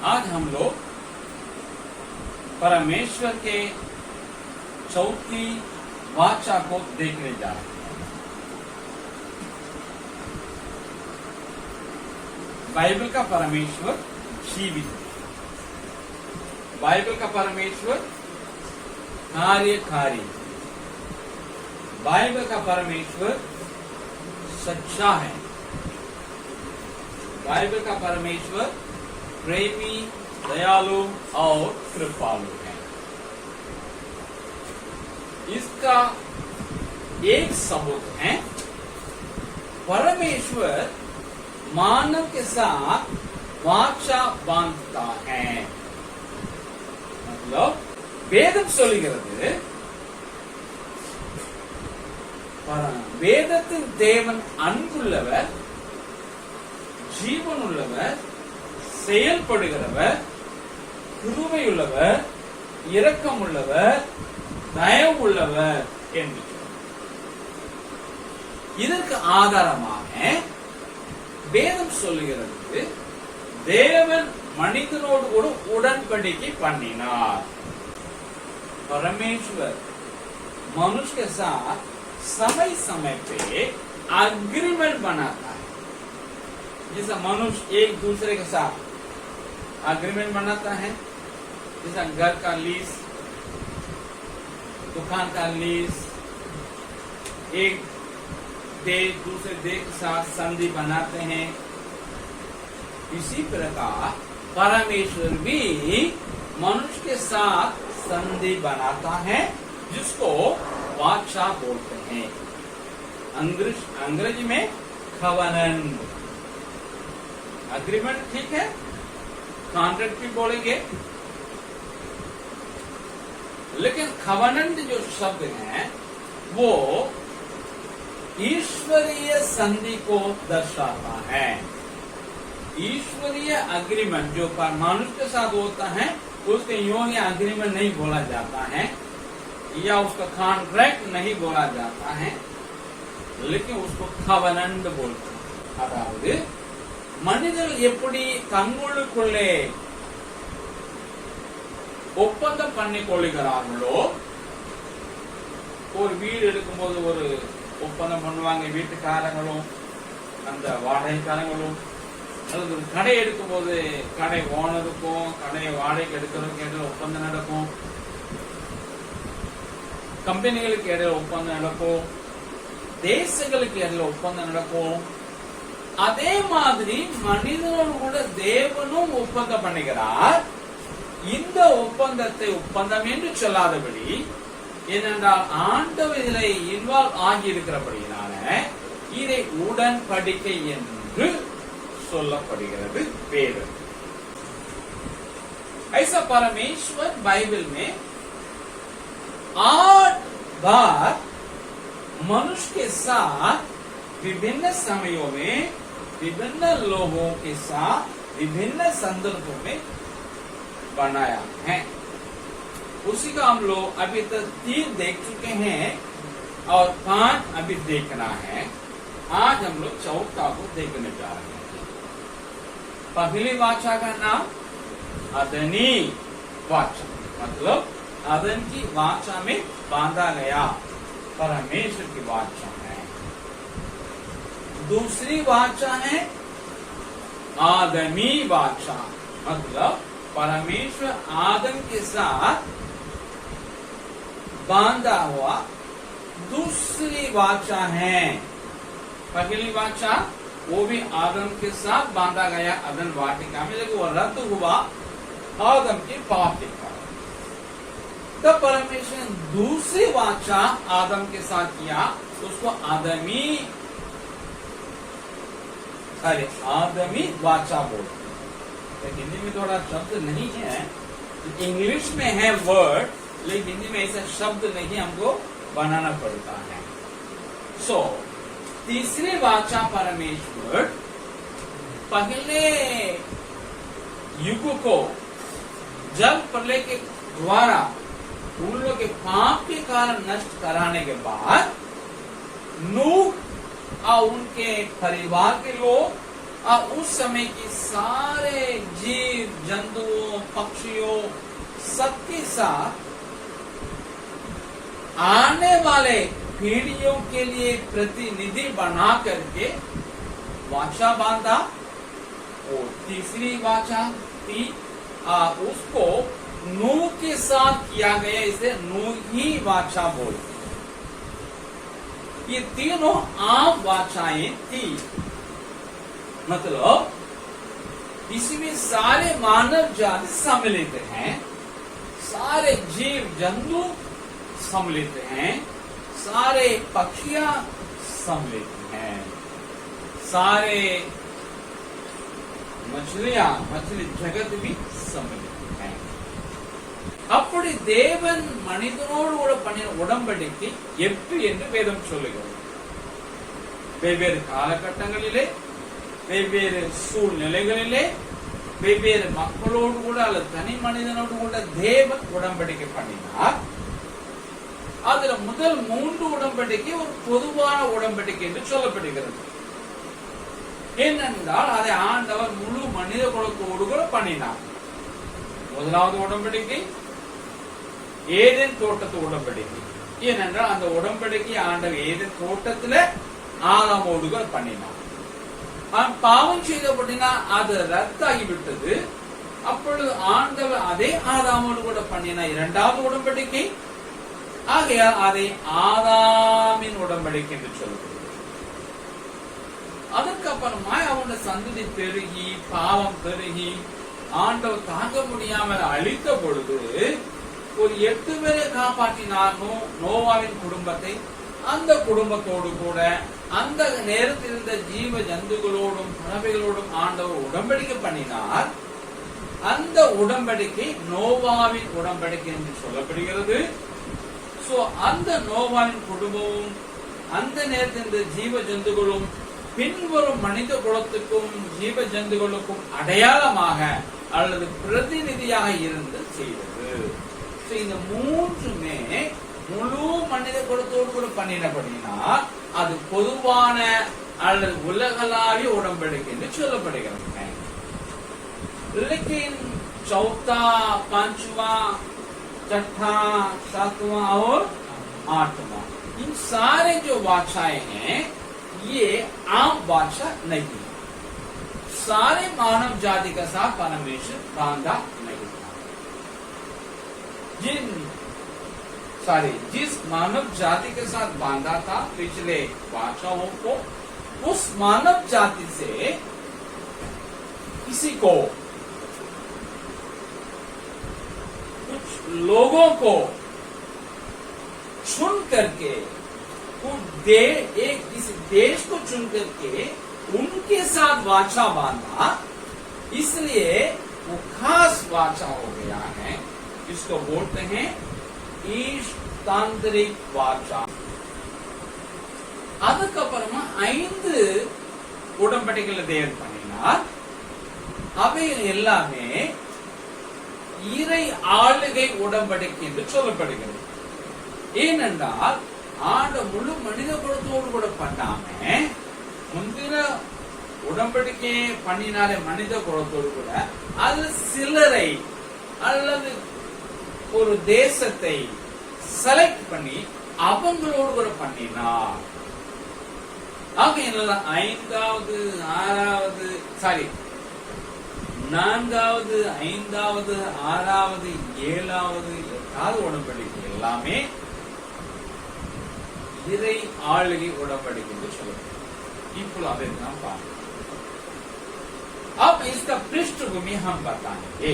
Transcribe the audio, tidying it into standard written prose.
आज हम लोग परमेश्वर के चौथी वाचा को देखने जा रहे हैं। बाइबल का परमेश्वर जीवित है। बाइबल का परमेश्वर कार्यकारी। बाइबल का परमेश्वर सच्चा है। बाइबल का परमेश्वर प्रेमी, दयालु और कृपालु है। इसका एक सबूत है, परमेश्वर मानव के साथ वाचा बांधता है। मतलब வேதம் சொல்லுகிறது, வேதத்தின் தேவன் அன்புள்ளவர், ஜீவனுள்ளவர், செயல்படுகிறவர், கிருபையுள்ளவர், இரக்கமுள்ளவர், தயவுள்ளவர் என்று. இதற்கு ஆதாரமாக வேதம் சொல்லுகிறது, தேவன் மனிதனோடு கூட उड़नपड़िकी பண்ணினார்। परमेश्वर मनुष्य के साथ समय समय पे अग्रीमेंट बनाता है। जैसा मनुष्य एक दूसरे के साथ अग्रीमेंट बनाता है, जैसा घर का लीज, दुकान का लीज, एक देश दूसरे देश के साथ संधि बनाते हैं, इसी प्रकार परमेश्वर भी मनुष्य के साथ संधि बनाता है, जिसको वाचा बोलते हैं। अंग्रेजी में कवनेंट। अग्रीमेंट ठीक है, कॉन्ट्रैक्ट भी बोलेंगे, लेकिन कवनेंट जो शब्द है वो ईश्वरीय संधि को दर्शाता है। ईश्वरीय अग्रीमेंट जो मनुष्य के साथ होता है उसके यूं ही अग्रीमेंट नहीं बोला जाता है, या उसका कॉन्ट्रैक्ट नहीं बोला जाता है, लेकिन उसको कवनेंट बोलते हैं। அதாவது மனிதர்கள் எப்படி தங்களுக்குள்ளே ஒப்பந்தம் பண்ணிக் கொள்கிறார்களோ, ஒரு வீடு எடுக்கும்போது ஒரு ஒப்பந்தம் பண்ணுவாங்க வீட்டுக்காரங்களும் அந்த வாடகைக்காரங்களும், அல்லது ஒரு கடை எடுக்கும் போது கடை ஓனருக்கும் கடையை வாடகைக்கு எடுக்கிறதுக்கு இடையில ஒப்பந்தம் நடக்கும், கம்பெனிகளுக்கு இடையில ஒப்பந்தம் நடக்கும், தேசங்களுக்கு இடையில ஒப்பந்தம் நடக்கும். அதே மாதிரி மனிதனோடு கூட தேவனும் ஒப்பந்தம் பண்ணுகிறார். இந்த ஒப்பந்தத்தை ஒப்பந்தம் என்று சொல்லாதபடி, ஏனென்றால் ஆண்டவர் இதில் இன்வால்வ் ஆகி இருக்கிறபடியினால இதை உடன்படிக்கை என்று சொல்லப்படுகிறது वेद। ऐसा परमेश्वर बाइबल में 8 बार मनुष्य के साथ विभिन्न समयों में विभिन्न लोगों के साथ विभिन्न संदर्भों में बनाया है। उसी का हम लोग अभी तक 3 देख चुके हैं और 5 अभी देखना है। आज हम लोग चौथा को देखने जा रहे हैं। पहली वाचा का नाम अदनी वाचा, मतलब अदन की वाचा में बांधा गया परमेश्वर की वाचा है। दूसरी वाचा है आदमी वाचा, मतलब परमेश्वर आदम के साथ बांधा हुआ दूसरी वाचा है। पहली वाचा वो भी आदम के साथ बांधा गया अदन वाटिका में, लेकिन वो रद्द हुआ आदम के पाप के कारण। तब परमेश्वर ने दूसरी वाचा आदम के साथ किया, उसको आदमी वाचा बोलते हैं। हिंदी में थोड़ा शब्द नहीं है, इंग्लिश में है वर्ड, लेकिन हिंदी में ऐसा शब्द नहीं, हमको बनाना पड़ता है। सो तीसरी वाचा परमेश्वर पहले युग को जल प्रलय के द्वारा उन लोग के पाप के कारण नष्ट कराने के बाद नूह और उनके परिवार के लोग और उस समय की सारे जीव जंतुओं पक्षियों सबके साथ आने वाले पीढ़ियों के लिए प्रतिनिधि बना करके वाचा बांधा। और तीसरी वाचा थी उसको नूह के साथ किया गया, इसे नूही वाचा बोलते हैं। ये तीनों आम वाचाएं थी, मतलब इसमें सारे मानव जाति सम्मिलित हैं, सारे जीव जंतु सम्मिलित हैं, सारे पक्षियां सम्मिलित हैं, सारे मछली जगत भी सम्मिलित हैं। அப்படி தேவன் மனிதனோடு கூட பண்ணின உடன்படிக்கை எப்படி என்று வேதம் சொல்லுகிறது. வெவ்வேறு காலகட்டங்களிலே, வெவ்வேறு சூழ்நிலைகளிலே, வெவ்வேறு மக்களோடு கூட அல்லது தனி மனிதனோடு கூட தேவன் உடன்படிக்கை பண்ணினார். அதுல முதல் 3 உடன்படிக்கை ஒரு பொதுவான உடன்படிக்கை என்று சொல்லப்படுகிறது. ஏனென்றால் அதை ஆண்டவர் முழு மனித குலத்தோடு கூட பண்ணினார். முதலாவது உடன்படிக்கை ஏதேன் தோட்டத்து உடன்படிக்கை. ஏனென்றால் அந்த உடன்படிக்கை ஆண்டவர் ஏதேன் தோட்டத்துல ஆதாமோடு கூட பண்ணினார். பாவம் செய்தபடினா அது ரத்தாகிவிட்டது. அப்பொழுது ஆண்டவர் அதே ஆதாமோடு கூட பண்ணின இரண்டாவது உடன்படிக்கை. ஆகையால் அதை ஆதாமின் உடன்படிக்கை என்று சொல்லப்படுகிறது. அதுக்கப்புறமா அவனுடைய சந்ததி பெருகி பாவம் பெருகி ஆண்டவர் தாங்க முடியாமல் அழித்த பொழுது ஒரு 8 பேரை காப்பாற்றினார் நோவாவின் குடும்பத்தை. அந்த குடும்பத்தோடு கூட அந்த நேரத்தில் இருந்த ஜீவ ஜந்துகளோடும் பறவைகளோடும் ஆண்டவர் உடன்படிக்கை பண்ணினார். அந்த உடன்படிக்கை நோவாவின் உடன்படிக்கை என்று சொல்லப்படுகிறது. சோ அந்த நோவாவின் குடும்பமும் அந்த நேரத்தில் இருந்த ஜீவ ஜந்துகளும் பின்வரும் மனித குலத்துக்கும் ஜீவ ஜந்துகளுக்கும் அடையாளமாக அல்லது பிரதிநிதியாக இருந்து செய்தது. இந்த மூன்றுமே முழு மனித குலத்தோடு கூட பண்ணினபடினா அது பொதுவான அல்லது உலகளாவிய உடன்படிக்கை என்று சொல்லப்படுகிறது. लेकिन चौथा, पांचवा, छठा, सातवां और आठवां इन सारे जो वाचाएं हैं ये आम वाचा नहीं है. सारे मानव जाति का साथ परमेश्वर बांधा नहीं था. जिस मानव जाति के साथ बांधा था पिछले वाचाओं को, उस मानव जाति से किसी को, कुछ लोगों को चुन करके किसी देश को चुन करके उनके साथ वाचा बांधा, इसलिए वो खास वाचा हो गया है. इसको बोलते हैं ஈஷ்டாந்திரிக் வாச்சா. அதுக்கப்புறமா 5 உடன்படிக்கைகளை தேவன் பண்ணினார். அவை எல்லாமே இறை ஆளுகை உடன்படிக்கை என்று சொல்லப்படுகிறது. ஏனென்றால் ஆண்ட முழு மனித குலத்தோடு கூட பண்ணாம முந்தின உடன்படிக்கை பண்ணினாலே மனித குலத்தோடு கூட அது சிலரை அல்லது ஒரு தேசத்தை செலக்ட் பண்ணி அவங்களோடு கூட பண்ணினார். ஆக என்னெல்லாம் 5வது 6வது 4வது 5வது 6வது 7வது 8வது உடன்படிக்கை எல்லாமே இறை ஆளுகை உடன்படிக்கை என்று சொல்லப்படுகிறது. இப்போ அதை நாம் பார்க்கலாம். अब इसका पृष्ठभूमि हम बताएंगे.